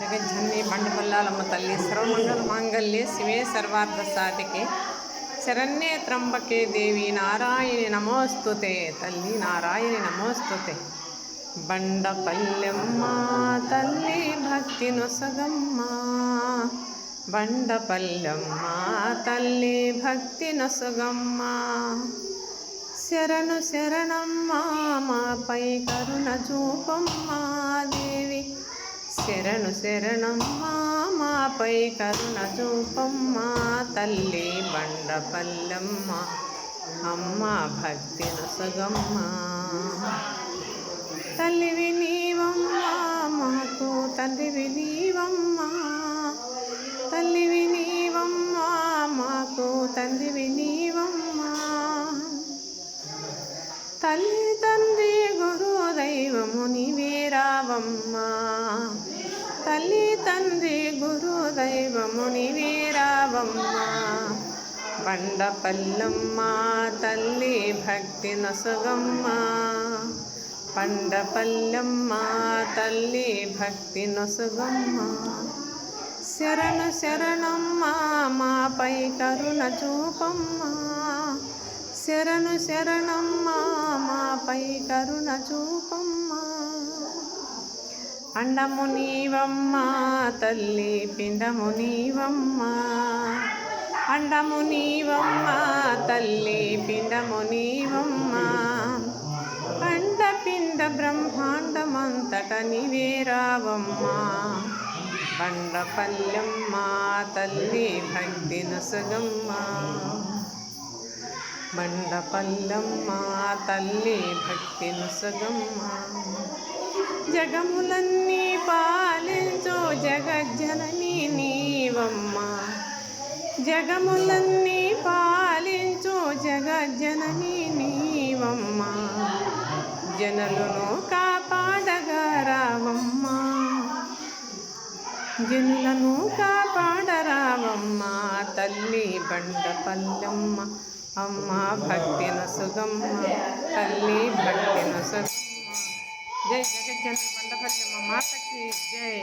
జగజ్జనని బండపల్లాలమ్మ తల్లి సర్వమంగళ మాంగళ్యే శివే సర్వార్థ సాధికే శరణ్యే త్రంబకే దేవి నారాయణి నమోస్తుతే తల్లి నారాయణి నమోస్తుతే. బండపల్లెమ్మ తల్లి భక్తి నొసగమ్మ, బండపల్లెమ్మ తల్లి భక్తి నొసగమ్మ. శరణు శరణమ్మ మాపై కరుణ చూపమ్మ దేవి, శరణు శరణమ్మ మాపై కరుణ చూపమ్మ తల్లి బండపల్లెమ్మ అమ్మ భక్తి నొసగమ్మ. తల్లివి నీవమ్మ మాకు తల్లివి నీవమ్మ, తల్లివి నీవమ్మ మాకు తల్లివి నీవమ్మ. తల్లి తండ్రి గురు దైవము నీవే రావమ్మ, తల్లి తండ్రి గురు దైవము నీవే రావమ్మ. బండపల్లెమ్మ తల్లి భక్తి నొసగమ్మ, బండపల్లెమ్మ తల్లి భక్తి నొసగమ్మ. శరణు శరణమ్మ మాపై కరుణ చూపమ్మ, శరణు శరణమ్మ మాపై కరుణ చూపమ్మ. అండము నీవమ్మ తల్లి పిండము నీవమ్మ, అండము నీవమ్మ తల్లి పిండము నీవమ్మ. అండపిండ బ్రహ్మాండమంతట నీవే రావమ్మ. బండపల్లెమ్మ తల్లి భక్తి నొసగమ్మ, బండపల్లెమ్మ తల్లి భక్తి నొసగమ్మ. జగములన్నీ పాలించు జగజ్జనని నీవమ్మ, జగములన్నీ పాలించు జగజ్జనని నీవమ్మ. జనులను కాపాడగా రావమ్మ, జనులను కాపాడరావమ్మ తల్లి బండపల్లెమ్మ అమ్మ భక్తి నొసగమ్మ, తల్లి భక్తి నొసగమ్మ. జై జగజ్జనని బండపల్లెమ్మ మాతకి జై.